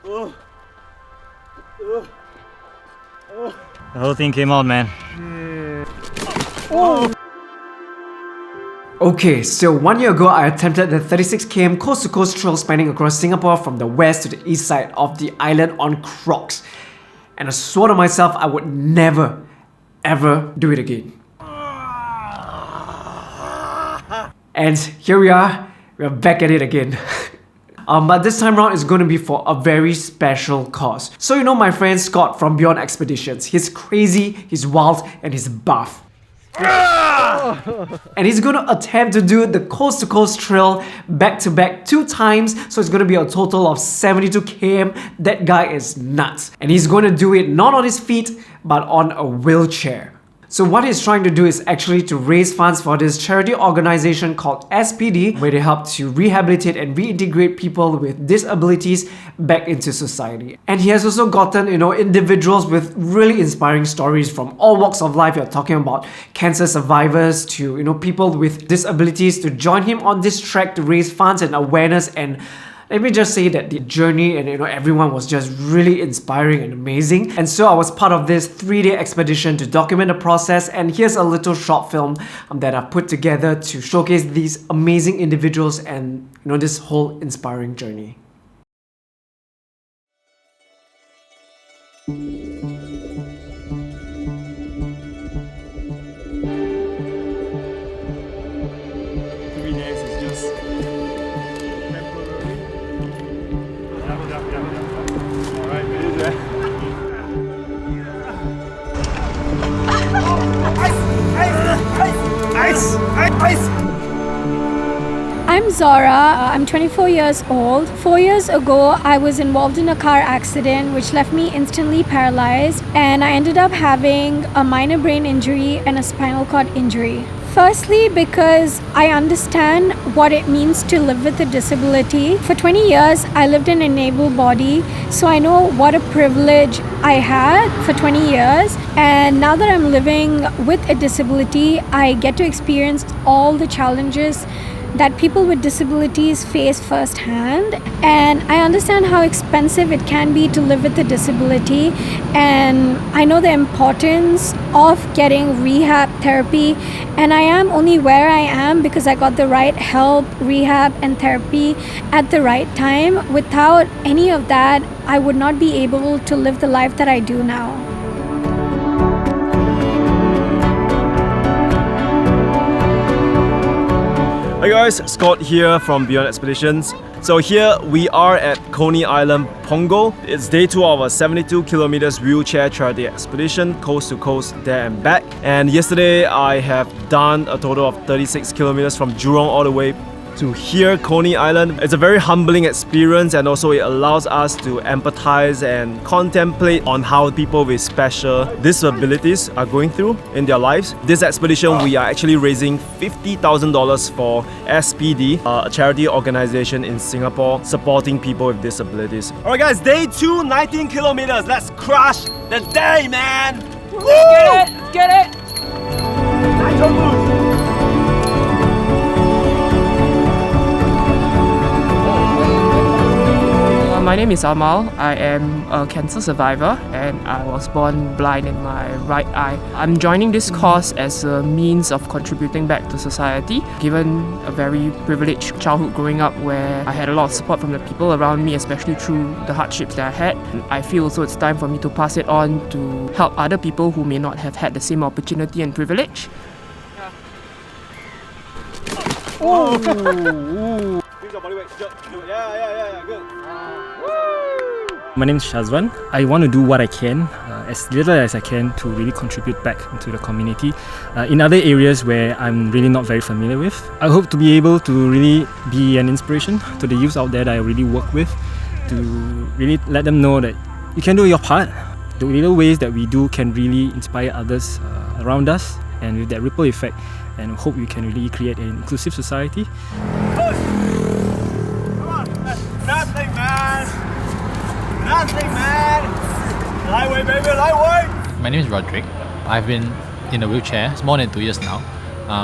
The whole thing came out, man. Okay, so 1 year ago I attempted the 36 km coast-to-coast trail spanning across Singapore from the west to the east side of the island on Crocs. And I swore to myself I would never, ever do it again. And here we're back at it again. But this time around it's going to be for a very special cause. So you know my friend Scott from Beyond Expeditions. He's crazy, he's wild, and he's buff. And he's gonna attempt to do the coast to coast trail back to back 2 times, so it's gonna be a total of 72 km. That guy is nuts. And he's gonna do it not on his feet, but on a wheelchair. So what he's trying to do is actually to raise funds for this charity organization called SPD, where they help to rehabilitate and reintegrate people with disabilities back into society. And he has also gotten, individuals with really inspiring stories from all walks of life. You're talking about cancer survivors to, people with disabilities to join him on this track to raise funds and awareness. And let me just say that the journey and everyone was just really inspiring and amazing. And so I was part of this 3-day expedition to document the process, and here's a little short film that I've put together to showcase these amazing individuals and this whole inspiring journey. I'm Zora, I'm 24 years old. 4 years ago, I was involved in a car accident which left me instantly paralyzed, and I ended up having a minor brain injury and a spinal cord injury. Firstly, because I understand what it means to live with a disability. For 20 years, I lived in an able body, so I know what a privilege I had for 20 years. And now that I'm living with a disability, I get to experience all the challenges that people with disabilities face firsthand, and I understand how expensive it can be to live with a disability, and I know the importance of getting rehab therapy, and I am only where I am because I got the right help, rehab and therapy at the right time. Without any of that, I would not be able to live the life that I do now. Hi guys, Scott here from Beyond Expeditions. So here we are at Coney Island, Punggol. It's day 2 of a 72 kilometers wheelchair charity expedition, coast to coast, there and back. And yesterday I have done a total of 36 kilometers from Jurong all the way to here, Coney Island. It's a very humbling experience, and also it allows us to empathize and contemplate on how people with special disabilities are going through in their lives. This expedition, we are actually raising $50,000 for SPD, a charity organization in Singapore supporting people with disabilities. Alright guys, day 2, 19 kilometers. Let's crush the day, man! Woo! Get it! Get it! My name is Amal. I am a cancer survivor and I was born blind in my right eye. I'm joining this cause as a means of contributing back to society. Given a very privileged childhood growing up where I had a lot of support from the people around me, especially through the hardships that I had, I feel also it's time for me to pass it on to help other people who may not have had the same opportunity and privilege. Oh. Good. My name is Shazwan. I want to do what I can, as little as I can, to really contribute back into the community in other areas where I'm really not very familiar with. I hope to be able to really be an inspiration to the youth out there that I really work with, to really let them know that you can do your part. The little ways that we do can really inspire others around us, and with that ripple effect, and hope we can really create an inclusive society. Nothing, man! Nothing, man! Lightweight, baby, lightweight! My name is Roderick. I've been in a wheelchair. It's more than 2 years now.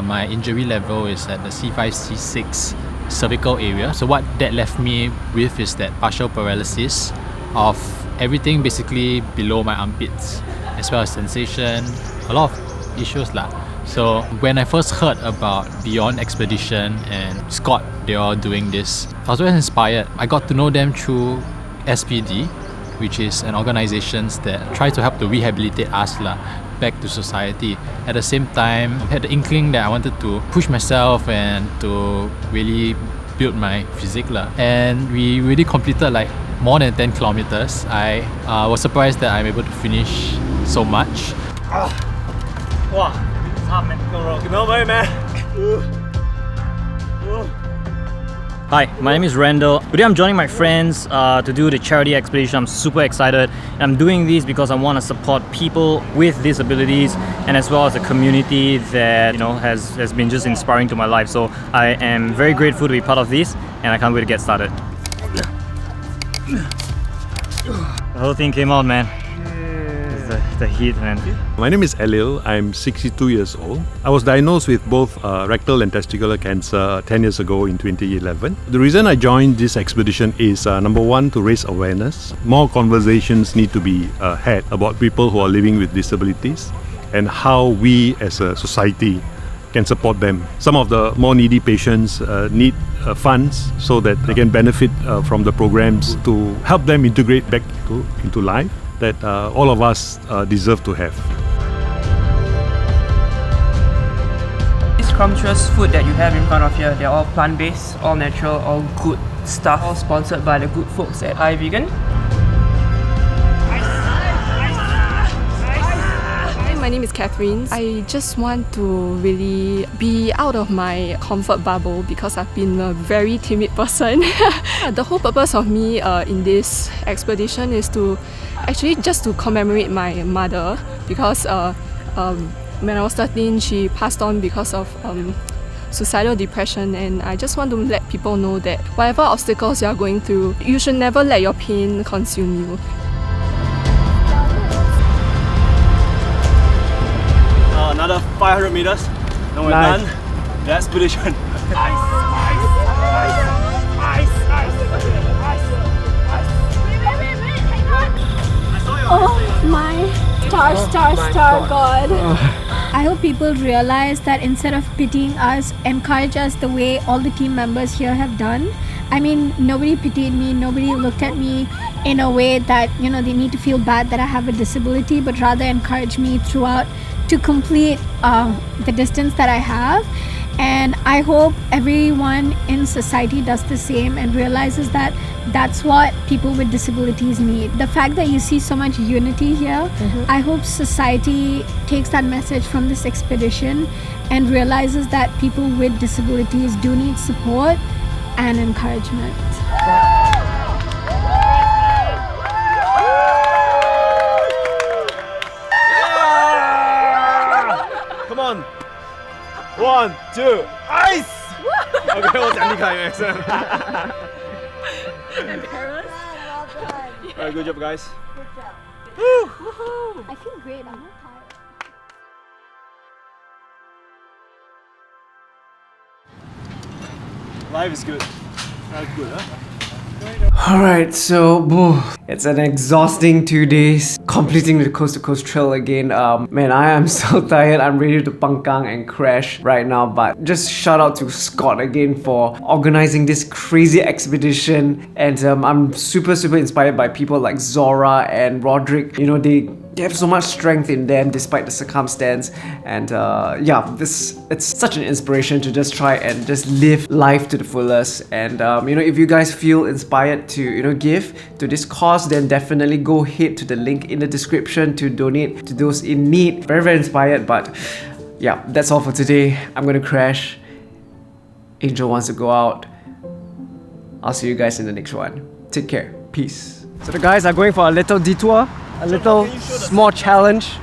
My injury level is at the C5, C6 cervical area. So what that left me with is that partial paralysis of everything basically below my armpits, as well as sensation, a lot of issues lah. So when I first heard about Beyond Expedition and Scott, they all doing this, I was very inspired. I got to know them through SPD, which is an organisation that tries to help to rehabilitate us lah, back to society. At the same time, I had the inkling that I wanted to push myself and to really build my physique lah. And we really completed like more than 10 kilometers. I was surprised that I'm able to finish so much. Wow, it's hard, man. No way, man. Hi, my name is Randall. Today I'm joining my friends to do the charity expedition. I'm super excited. I'm doing this because I want to support people with disabilities and as well as a community that has been just inspiring to my life. So I am very grateful to be part of this and I can't wait to get started. The whole thing came out, man. The heat, man. My name is Elil. I'm 62 years old. I was diagnosed with both rectal and testicular cancer 10 years ago in 2011. The reason I joined this expedition is number one, to raise awareness. More conversations need to be had about people who are living with disabilities and how we as a society can support them. Some of the more needy patients need funds so that they can benefit from the programs to help them integrate back into life that all of us deserve to have. These scrumptious food that you have in front of here, they're all plant-based, all natural, all good stuff, all sponsored by the good folks at iVegan. My name is Catherine. I just want to really be out of my comfort bubble because I've been a very timid person. The whole purpose of me in this expedition is to actually just to commemorate my mother, because when I was 13 she passed on because of suicidal depression, and I just want to let people know that whatever obstacles you are going through, you should never let your pain consume you. Another 500 meters, then we're Nice. done. The expedition. Oh my star God. I hope people realize that instead of pitying us, encourage us the way all the team members here have done. I mean, nobody pitied me, nobody looked at me in a way that, they need to feel bad that I have a disability, but rather encourage me throughout to complete the distance that I have. And I hope everyone in society does the same and realizes that that's what people with disabilities need. The fact that you see so much unity here, I hope society takes that message from this expedition and realizes that people with disabilities do need support and encouragement. Come on. 1, 2, ice! Okay, 我讲你看 accent. Embarrassed? Alright, good job, guys. I feel great. I'm not tired. Life is good. That's good, huh? Alright, so it's an exhausting 2 days completing the coast to coast trail again. Man, I am so tired. I'm ready to pangkang and crash right now, but just shout out to Scott again for organizing this crazy expedition. And I'm super inspired by people like Zora and Roderick. They have so much strength in them despite the circumstance, and it's such an inspiration to just try and just live life to the fullest. And if you guys feel inspired to give to this cause, then definitely go ahead to the link in the description to donate to those in need. Very inspired. But yeah, that's all for today. I'm gonna crash. Angel wants to go out. I'll see you guys in the next one. Take care. Peace. So the guys are going for a little detour. A little small challenge.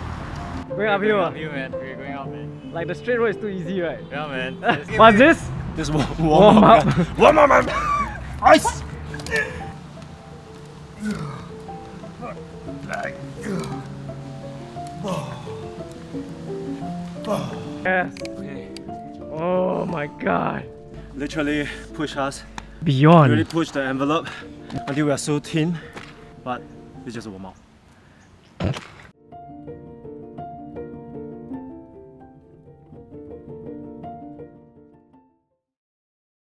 Going uphill, man. We're going up, man. like the straight road is too easy, right? Yeah, man. What's this? Just warm up. Warm up, man. Ice! Yes. Oh my god. Literally push us. Beyond. Really push the envelope until we are so thin but it's just a warm up.